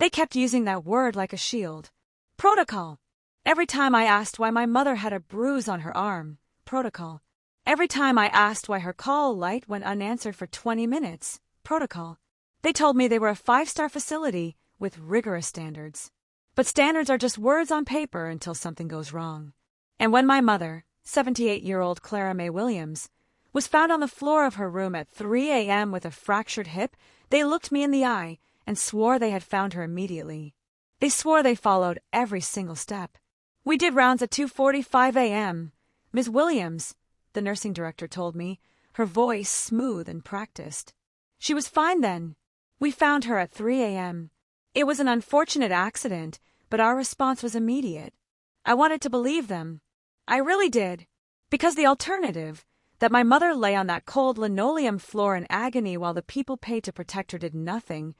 They kept using that word like a shield. Protocol. Every time I asked why my mother had a bruise on her arm. Protocol. Every time I asked why her call light went unanswered for 20 minutes. Protocol. They told me they were a 5-star facility with rigorous standards. But standards are just words on paper until something goes wrong. And when my mother, 78-year-old Clara Mae Williams, was found on the floor of her room at 3 a.m. with a fractured hip, they looked me in the eye and swore they had found her immediately. They swore they followed every single step. We did rounds at 2:45 a.m. Ms. Williams, the nursing director told me, her voice smooth and practiced. She was fine then. We found her at 3 a.m. It was an unfortunate accident, but our response was immediate. I wanted to believe them. I really did. Because the alternative, that my mother lay on that cold linoleum floor in agony while the people paid to protect her did nothing,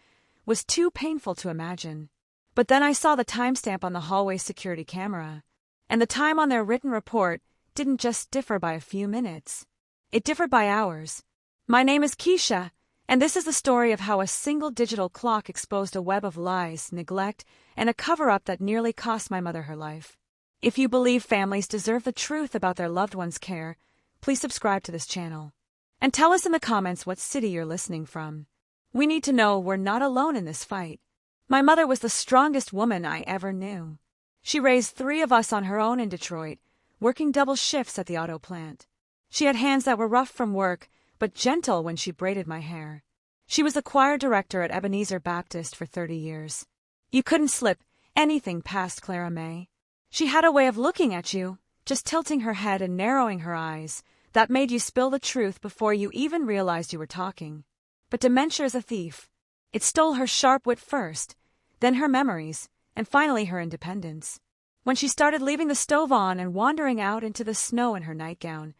was too painful to imagine. But then I saw the timestamp on the hallway security camera, and the time on their written report didn't just differ by a few minutes. It differed by hours. My name is Keisha, and this is the story of how a single digital clock exposed a web of lies, neglect, and a cover-up that nearly cost my mother her life. If you believe families deserve the truth about their loved ones' care, please subscribe to this channel. And tell us in the comments what city you're listening from. We need to know we're not alone in this fight. My mother was the strongest woman I ever knew. She raised 3 of us on her own in Detroit, working double shifts at the auto plant. She had hands that were rough from work, but gentle when she braided my hair. She was the choir director at Ebenezer Baptist for 30 years. You couldn't slip anything past Clara Mae. She had a way of looking at you, just tilting her head and narrowing her eyes, that made you spill the truth before you even realized you were talking. But dementia is a thief. It stole her sharp wit first, then her memories, and finally her independence. When she started leaving the stove on and wandering out into the snow in her nightgown,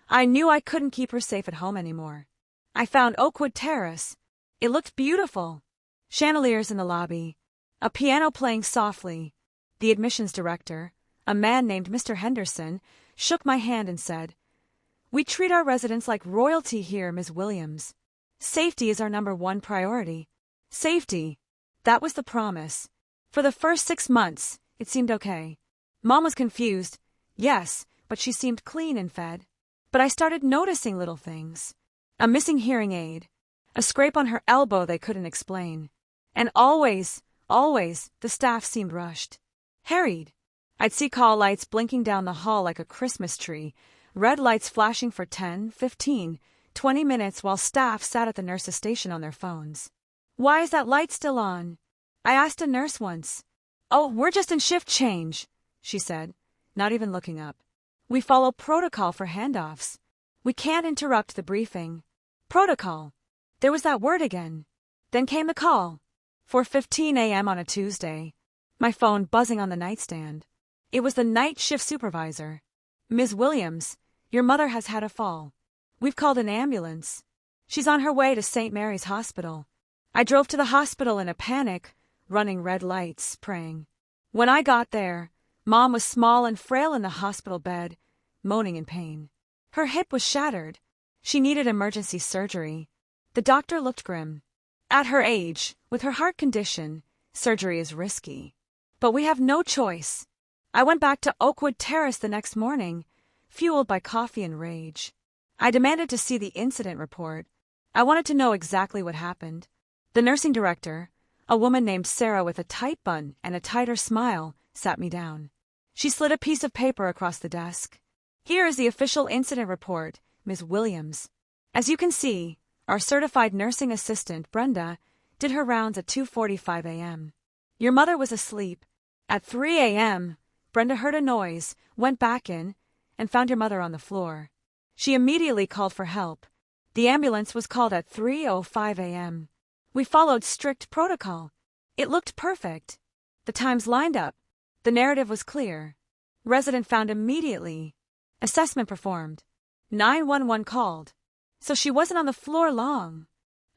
I knew I couldn't keep her safe at home anymore. I found Oakwood Terrace. It looked beautiful. Chandeliers in the lobby, a piano playing softly. The admissions director, a man named Mr. Henderson, shook my hand and said, "We treat our residents like royalty here, Ms. Williams. Safety is our #1 priority." Safety. That was the promise. For the first 6 months, it seemed okay. Mom was confused. Yes, but she seemed clean and fed. But I started noticing little things. A missing hearing aid. A scrape on her elbow they couldn't explain. And always, the staff seemed rushed. Harried. I'd see call lights blinking down the hall like a Christmas tree, red lights flashing for 10, 15, 20 minutes while staff sat at the nurse's station on their phones. "Why is that light still on?" I asked a nurse once. "Oh, we're just in shift change," she said, not even looking up. "We follow protocol for handoffs. We can't interrupt the briefing." Protocol. There was that word again. Then came the call. 4:15 a.m. on a Tuesday. My phone buzzing on the nightstand. It was the night shift supervisor. "Ms. Williams, your mother has had a fall. We've called an ambulance. She's on her way to St. Mary's Hospital." I drove to the hospital in a panic, running red lights, praying. When I got there, Mom was small and frail in the hospital bed, moaning in pain. Her hip was shattered. She needed emergency surgery. The doctor looked grim. At her age, with her heart condition, surgery is risky. But we have no choice. I went back to Oakwood Terrace the next morning, fueled by coffee and rage. I demanded to see the incident report. I wanted to know exactly what happened. The nursing director, a woman named Sarah with a tight bun and a tighter smile, sat me down. She slid a piece of paper across the desk. "Here is the official incident report, Ms. Williams. As you can see, our certified nursing assistant, Brenda, did her rounds at 2:45 a.m. Your mother was asleep. At 3 a.m., Brenda heard a noise, went back in, and found your mother on the floor. She immediately called for help. The ambulance was called at 3:05 a.m. We followed strict protocol. It looked perfect. The times lined up. The narrative was clear. Resident found immediately. Assessment performed. 911 called. So she wasn't on the floor long.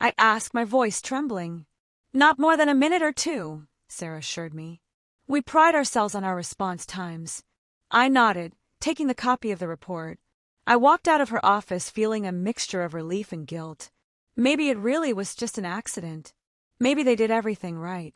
I asked, my voice trembling. "Not more than a minute or 2, Sarah assured me. We pride ourselves on our response times. I nodded, taking the copy of the report. I walked out of her office feeling a mixture of relief and guilt. Maybe it really was just an accident. Maybe they did everything right.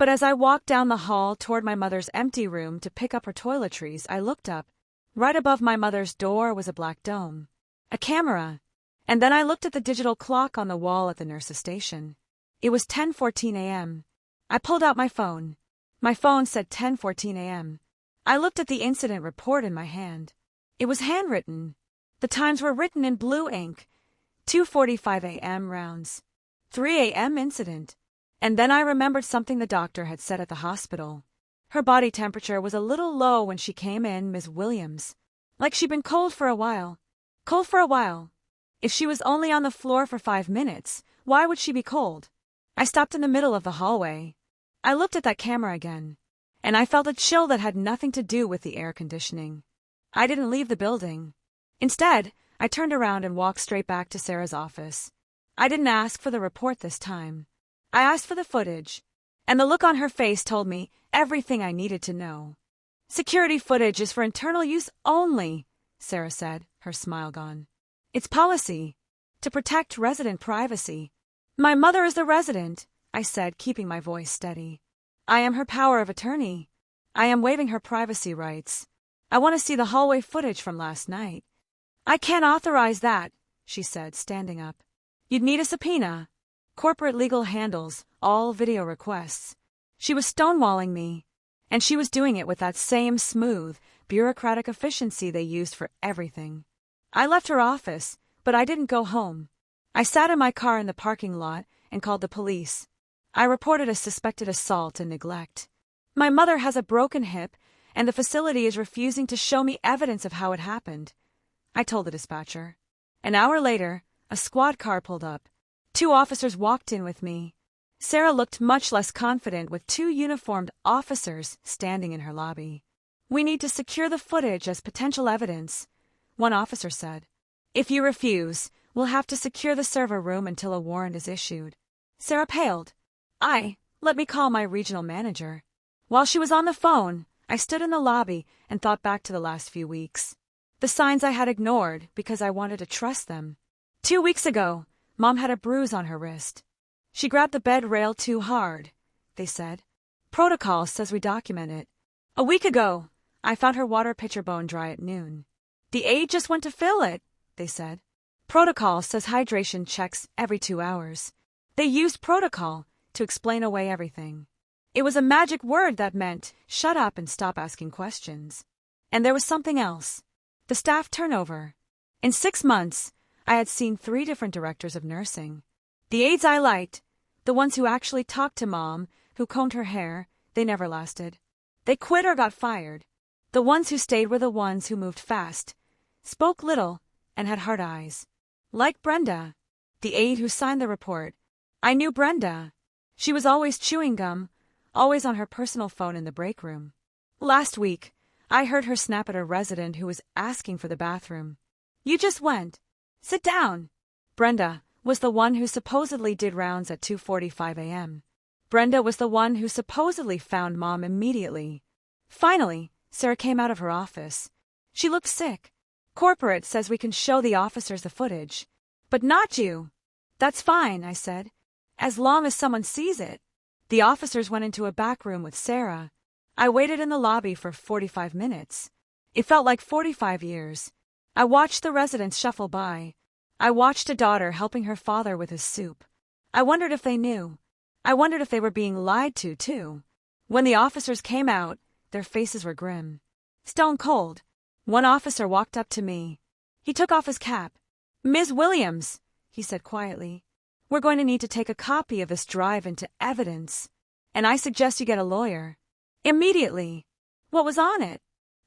But as I walked down the hall toward my mother's empty room to pick up her toiletries, I looked up. Right above my mother's door was a black dome. A camera. And then I looked at the digital clock on the wall at the nurse's station. It was 10:14 a.m. I pulled out my phone. My phone said 10:14 a.m. I looked at the incident report in my hand. It was handwritten. The times were written in blue ink. 2:45 a.m. rounds. 3 a.m. incident. And then I remembered something the doctor had said at the hospital. Her body temperature was a little low when she came in, Ms. Williams. Like she'd been cold for a while. Cold for a while. If she was only on the floor for 5 minutes, why would she be cold? I stopped in the middle of the hallway. I looked at that camera again, and I felt a chill that had nothing to do with the air conditioning. I didn't leave the building. Instead, I turned around and walked straight back to Sarah's office. I didn't ask for the report this time. I asked for the footage, and the look on her face told me everything I needed to know. Security footage is for internal use only, Sarah said, her smile gone. It's policy, to protect resident privacy. My mother is the resident, I said, keeping my voice steady. I am her power of attorney. I am waiving her privacy rights. I want to see the hallway footage from last night. I can't authorize that, she said, standing up. You'd need a subpoena. Corporate legal handles all video requests. She was stonewalling me, and she was doing it with that same smooth, bureaucratic efficiency they used for everything. I left her office, but I didn't go home. I sat in my car in the parking lot and called the police. I reported a suspected assault and neglect. My mother has a broken hip, and the facility is refusing to show me evidence of how it happened. I told the dispatcher. An hour later, a squad car pulled up. 2 officers walked in with me. Sarah looked much less confident with 2 uniformed officers standing in her lobby. We need to secure the footage as potential evidence, one officer said. If you refuse, we'll have to secure the server room until a warrant is issued. Sarah paled. Let me call my regional manager. While she was on the phone, I stood in the lobby and thought back to the last few weeks. The signs I had ignored because I wanted to trust them. 2 weeks ago, Mom had a bruise on her wrist. She grabbed the bed rail too hard, they said. Protocol says we document it. A week ago, I found her water pitcher bone dry at noon. The aide just went to fill it, they said. Protocol says hydration checks every 2 hours. They used protocol to explain away everything. It was a magic word that meant shut up and stop asking questions. And there was something else. The staff turnover. In 6 months, I had seen 3 different directors of nursing. The aides I liked, the ones who actually talked to Mom, who combed her hair, they never lasted. They quit or got fired. The ones who stayed were the ones who moved fast, spoke little, and had hard eyes. Like Brenda, the aide who signed the report. I knew Brenda. She was always chewing gum, always on her personal phone in the break room. Last week, I heard her snap at a resident who was asking for the bathroom. You just went. Sit down. Brenda was the one who supposedly did rounds at 2:45 a.m. Brenda was the one who supposedly found Mom immediately. Finally, Sarah came out of her office. She looked sick. Corporate says we can show the officers the footage. But not you. That's fine, I said. As long as someone sees it. The officers went into a back room with Sarah. I waited in the lobby for 45 minutes. It felt like 45 years. I watched the residents shuffle by. I watched a daughter helping her father with his soup. I wondered if they knew. I wondered if they were being lied to, too. When the officers came out, their faces were grim. Stone cold. One officer walked up to me. He took off his cap. Ms. Williams, he said quietly, we're going to need to take a copy of this drive into evidence. And I suggest you get a lawyer. Immediately. What was on it?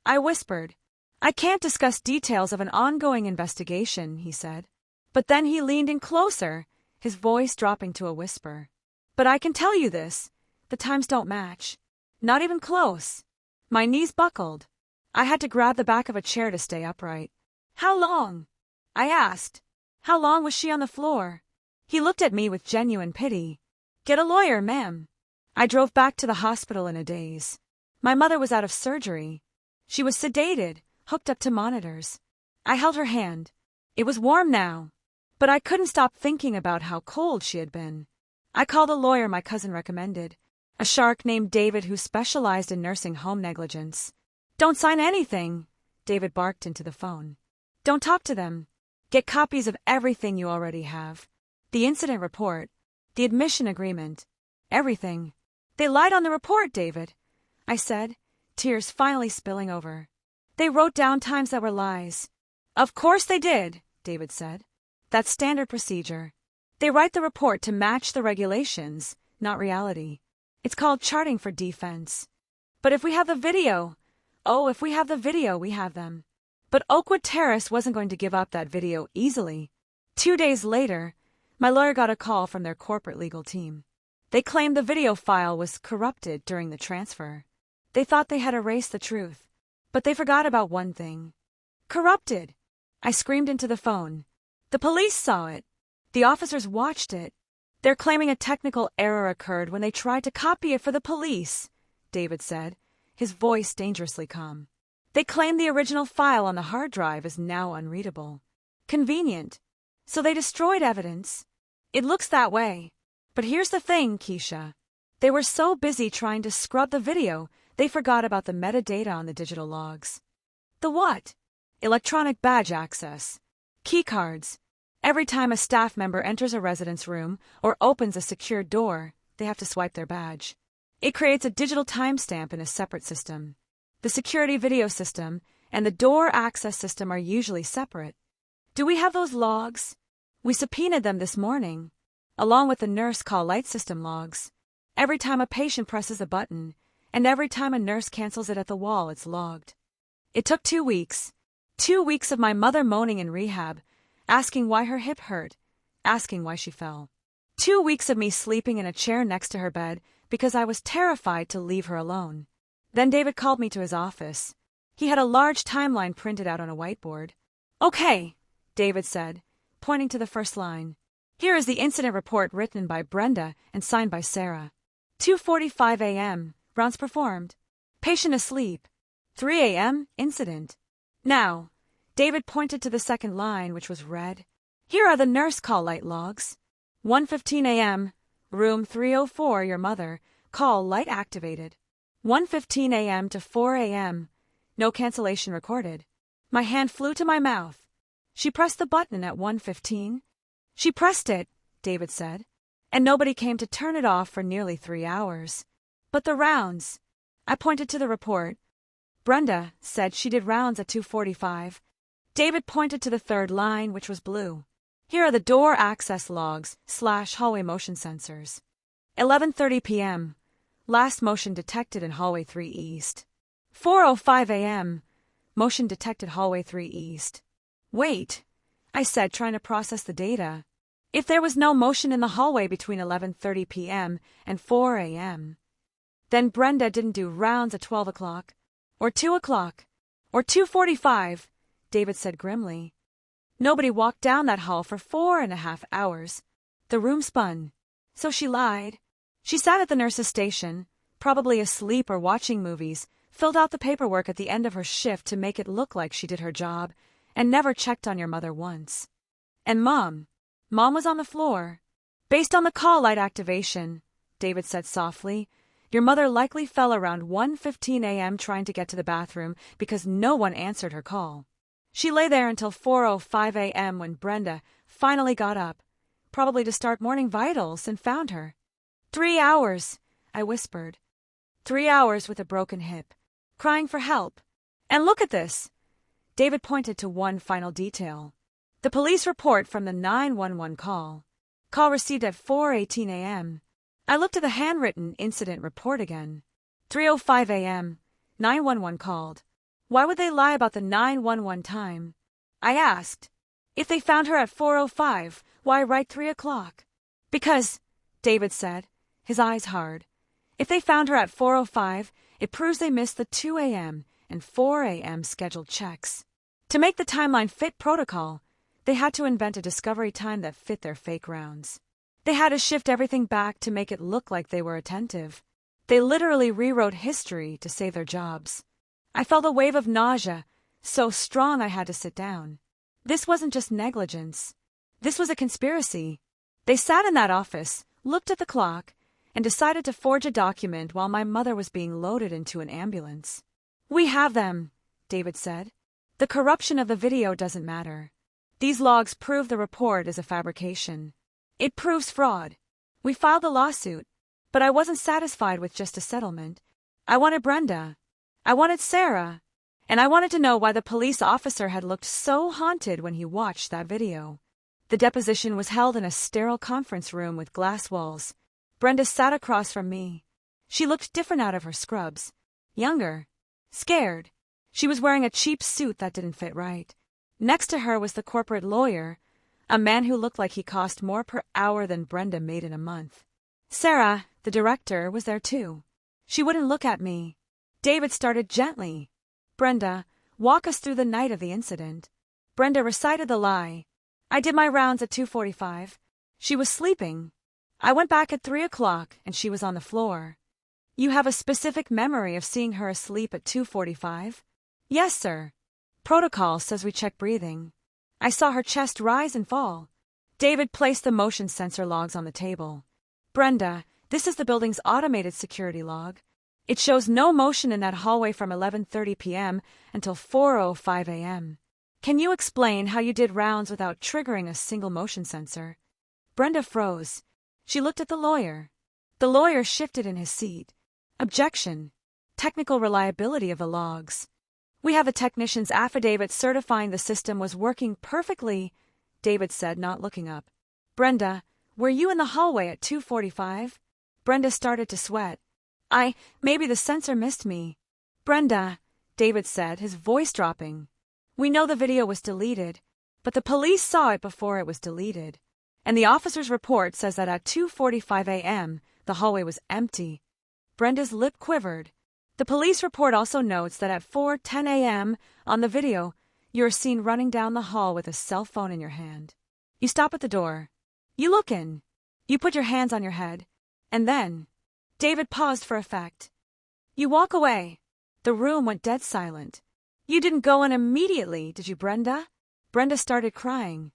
I whispered. I can't discuss details of an ongoing investigation, he said. But then he leaned in closer, his voice dropping to a whisper. But I can tell you this. The times don't match. Not even close. My knees buckled. I had to grab the back of a chair to stay upright. How long? I asked. How long was she on the floor? He looked at me with genuine pity. Get a lawyer, ma'am. I drove back to the hospital in a daze. My mother was out of surgery. She was sedated, hooked up to monitors. I held her hand. It was warm now. But I couldn't stop thinking about how cold she had been. I called a lawyer my cousin recommended. A shark named David who specialized in nursing home negligence. Don't sign anything, David barked into the phone. Don't talk to them. Get copies of everything you already have. The incident report, the admission agreement, everything. They lied on the report, David, I said, tears finally spilling over. They wrote down times that were lies. Of course they did, David said. That's standard procedure. They write the report to match the regulations, not reality. It's called charting for defense. But if we have the video, we have them. But Oakwood Terrace wasn't going to give up that video easily. 2 days later, my lawyer got a call from their corporate legal team. They claimed the video file was corrupted during the transfer. They thought they had erased the truth, but they forgot about one thing. Corrupted! I screamed into the phone. The police saw it. The officers watched it. They're claiming a technical error occurred when they tried to copy it for the police, David said, his voice dangerously calm. They claim the original file on the hard drive is now unreadable. Convenient. So they destroyed evidence. It looks that way. But here's the thing, Keisha. They were so busy trying to scrub the video, they forgot about the metadata on the digital logs. The what? Electronic badge access. Keycards. Every time a staff member enters a residence room or opens a secured door, they have to swipe their badge. It creates a digital timestamp in a separate system. The security video system and the door access system are usually separate. Do we have those logs? We subpoenaed them this morning, along with the nurse call light system logs. Every time a patient presses a button, and every time a nurse cancels it at the wall, it's logged. It took 2 weeks. 2 weeks of my mother moaning in rehab, asking why her hip hurt, asking why she fell. 2 weeks of me sleeping in a chair next to her bed because I was terrified to leave her alone. Then David called me to his office. He had a large timeline printed out on a whiteboard. Okay, David said, pointing to the first line. Here is the incident report written by Brenda and signed by Sarah. 2:45 a.m., rounds performed. Patient asleep. 3 a.m., incident. Now, David pointed to the second line, which was red. Here are the nurse call light logs. 1:15 a.m., room 304, your mother, call light activated. 1:15 a.m. to 4 a.m., no cancellation recorded. My hand flew to my mouth. She pressed the button at 1:15. She pressed it, David said, and nobody came to turn it off for nearly 3 hours. But the rounds. I pointed to the report. Brenda said she did rounds at 2:45. David pointed to the third line, which was blue. Here are the door access logs / hallway motion sensors. 11:30 p.m. Last motion detected in hallway 3 East. 4:05 a.m. Motion detected hallway 3 East. Wait, I said, trying to process the data. If there was no motion in the hallway between 11:30 p.m. and 4 a.m., then Brenda didn't do rounds at 12 o'clock, or 2 o'clock, or 2:45, David said grimly. Nobody walked down that hall for 4.5 hours. The room spun. So she lied. She sat at the nurse's station, probably asleep or watching movies, filled out the paperwork at the end of her shift to make it look like she did her job, and never checked on your mother once. And Mom was on the floor. Based on the call light activation, David said softly, your mother likely fell around 1:15 a.m. trying to get to the bathroom because no one answered her call. She lay there until 4:05 a.m. when Brenda finally got up, probably to start morning vitals, and found her. 3 hours, I whispered. 3 hours with a broken hip, crying for help. And look at this. David pointed to one final detail. The police report from the 911 call. Call received at 4:18 a.m. I looked at the handwritten incident report again. 3:05 a.m. 911 called. Why would they lie about the 911 time? I asked. If they found her at 4:05, why write 3 o'clock? Because, David said, his eyes hard. If they found her at 4:05, it proves they missed the 2 a.m. and 4 a.m. scheduled checks. To make the timeline fit protocol, they had to invent a discovery time that fit their fake rounds. They had to shift everything back to make it look like they were attentive. They literally rewrote history to save their jobs. I felt a wave of nausea, so strong I had to sit down. This wasn't just negligence. This was a conspiracy. They sat in that office, looked at the clock, and decided to forge a document while my mother was being loaded into an ambulance. "We have them," David said. "The corruption of the video doesn't matter. These logs prove the report is a fabrication. It proves fraud. We filed a lawsuit, but I wasn't satisfied with just a settlement. I wanted Brenda. I wanted Sarah. And I wanted to know why the police officer had looked so haunted when he watched that video." The deposition was held in a sterile conference room with glass walls. Brenda sat across from me. She looked different out of her scrubs. Younger. Scared. She was wearing a cheap suit that didn't fit right. Next to her was the corporate lawyer, a man who looked like he cost more per hour than Brenda made in a month. Sarah, the director, was there too. She wouldn't look at me. David started gently. "Brenda, walk us through the night of the incident." Brenda recited the lie. "I did my rounds at 2:45. She was sleeping. I went back at 3 o'clock and she was on the floor." "You have a specific memory of seeing her asleep at 2:45? "Yes, sir. Protocol says we check breathing. I saw her chest rise and fall." David placed the motion sensor logs on the table. "Brenda, this is the building's automated security log. It shows no motion in that hallway from 11:30 p.m. until 4:05 a.m. Can you explain how you did rounds without triggering a single motion sensor?" Brenda froze. She looked at the lawyer. The lawyer shifted in his seat. "Objection. Technical reliability of the logs. We have a technician's affidavit certifying the system was working perfectly," David said, not looking up. "Brenda, were you in the hallway at 2:45? Brenda started to sweat. Maybe the sensor missed me." "Brenda," David said, his voice dropping. "We know the video was deleted, but the police saw it before it was deleted. And the officer's report says that at 2:45 a.m., the hallway was empty." Brenda's lip quivered. "The police report also notes that at 4:10 a.m. on the video, you're seen running down the hall with a cell phone in your hand. You stop at the door. You look in. You put your hands on your head. And then," David paused for effect, "you walk away." The room went dead silent. "You didn't go in immediately, did you, Brenda?" Brenda started crying.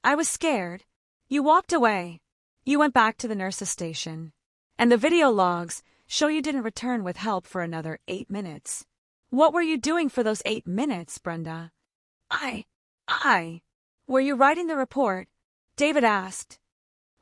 "I was scared. You walked away. You went back to the nurse's station. And the video logs show you didn't return with help for another 8 minutes. What were you doing for those 8 minutes, Brenda?" Were you writing the report?" David asked.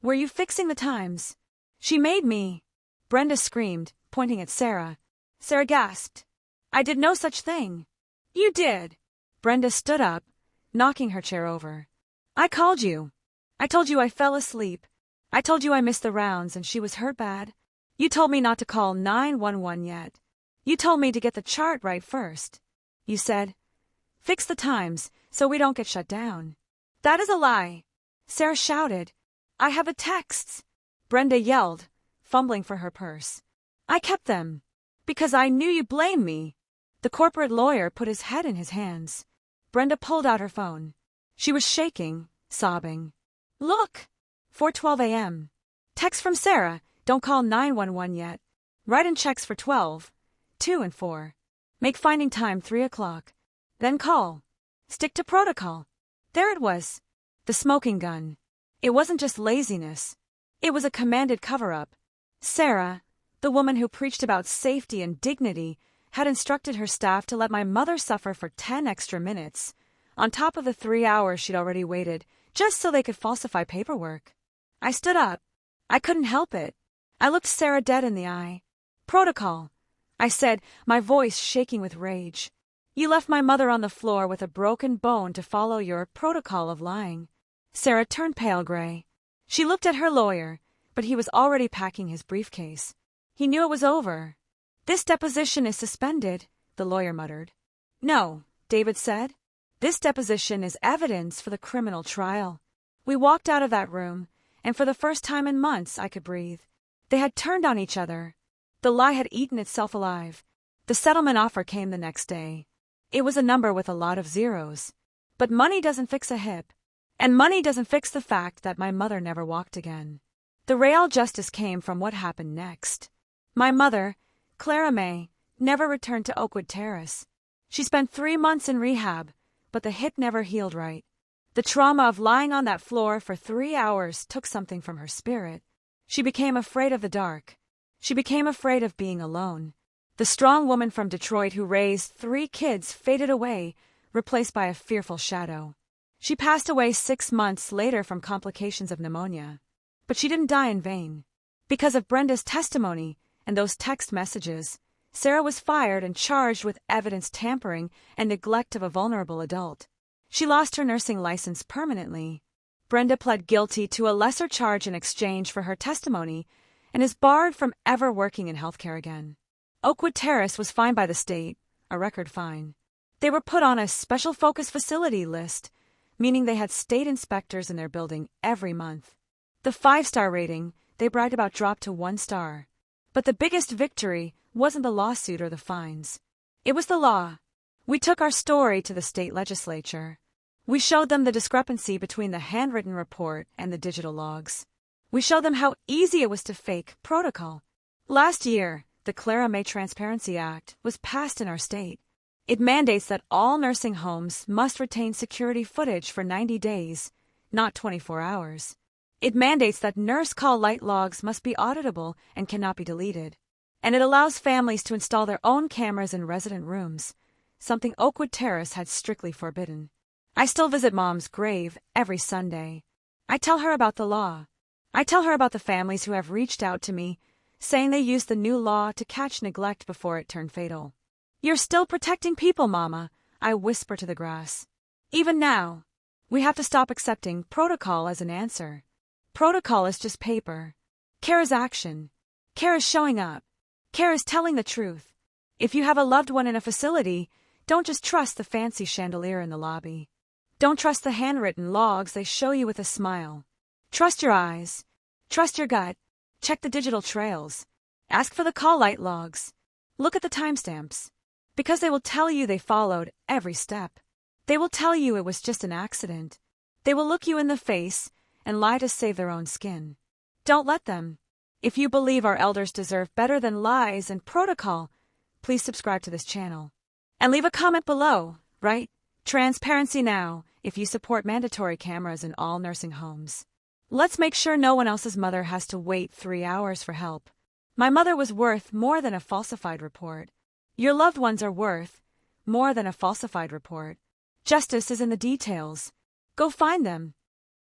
"Were you fixing the times?" "She made me," Brenda screamed, pointing at Sarah. Sarah gasped. "I did no such thing." "You did." Brenda stood up, knocking her chair over. "I called you. I told you I fell asleep. I told you I missed the rounds and she was hurt bad. You told me not to call 911 yet. You told me to get the chart right first. You said, 'Fix the times so we don't get shut down.'" "That is a lie," Sarah shouted. "I have the texts," Brenda yelled, fumbling for her purse. "I kept them because I knew you blamed me." The corporate lawyer put his head in his hands. Brenda pulled out her phone. She was shaking, sobbing. "Look! 4:12 a.m. Text from Sarah. Don't call 911 yet. Write in checks for 12, 2 and 4. Make finding time 3 o'clock. Then call. Stick to protocol." There it was. The smoking gun. It wasn't just laziness. It was a commanded cover-up. Sarah, the woman who preached about safety and dignity, had instructed her staff to let my mother suffer for 10 extra minutes, on top of the 3 hours she'd already waited, just so they could falsify paperwork. I stood up. I couldn't help it. I looked Sarah dead in the eye. "Protocol," I said, my voice shaking with rage. "You left my mother on the floor with a broken bone to follow your protocol of lying." Sarah turned pale gray. She looked at her lawyer, but he was already packing his briefcase. He knew it was over. "This deposition is suspended," the lawyer muttered. "No," David said. "This deposition is evidence for the criminal trial." We walked out of that room, and for the first time in months I could breathe. They had turned on each other. The lie had eaten itself alive. The settlement offer came the next day. It was a number with a lot of zeros. But money doesn't fix a hip. And money doesn't fix the fact that my mother never walked again. The real justice came from what happened next. My mother, Clara May, never returned to Oakwood Terrace. She spent 3 months in rehab, but the hip never healed right. The trauma of lying on that floor for 3 hours took something from her spirit. She became afraid of the dark. She became afraid of being alone. The strong woman from Detroit who raised 3 kids faded away, replaced by a fearful shadow. She passed away 6 months later from complications of pneumonia. But she didn't die in vain. Because of Brenda's testimony and those text messages, Sarah was fired and charged with evidence tampering and neglect of a vulnerable adult. She lost her nursing license permanently. Brenda pled guilty to a lesser charge in exchange for her testimony and is barred from ever working in healthcare again. Oakwood Terrace was fined by the state, a record fine. They were put on a special focus facility list, meaning they had state inspectors in their building every month. The 5-star rating they bragged about dropped to 1 star. But the biggest victory wasn't the lawsuit or the fines. It was the law. We took our story to the state legislature. We showed them the discrepancy between the handwritten report and the digital logs. We showed them how easy it was to fake protocol. Last year, the Clara May Transparency Act was passed in our state. It mandates that all nursing homes must retain security footage for 90 days, not 24 hours. It mandates that nurse call light logs must be auditable and cannot be deleted. And it allows families to install their own cameras in resident rooms, something Oakwood Terrace had strictly forbidden. I still visit Mom's grave every Sunday. I tell her about the law. I tell her about the families who have reached out to me, saying they used the new law to catch neglect before it turned fatal. You're still protecting people, Mama, I whisper to the grass. Even now, we have to stop accepting protocol as an answer. Protocol is just paper. Care is action. Care is showing up. Care is telling the truth. If you have a loved one in a facility, don't just trust the fancy chandelier in the lobby. Don't trust the handwritten logs they show you with a smile. Trust your eyes. Trust your gut. Check the digital trails. Ask for the call light logs. Look at the timestamps. Because they will tell you they followed every step. They will tell you it was just an accident. They will look you in the face and lie to save their own skin. Don't let them. If you believe our elders deserve better than lies and protocol, please subscribe to this channel. And leave a comment below, right? Transparency now if you support mandatory cameras in all nursing homes. Let's make sure no one else's mother has to wait 3 hours for help. My mother was worth more than a falsified report. Your loved ones are worth more than a falsified report. Justice is in the details. Go find them.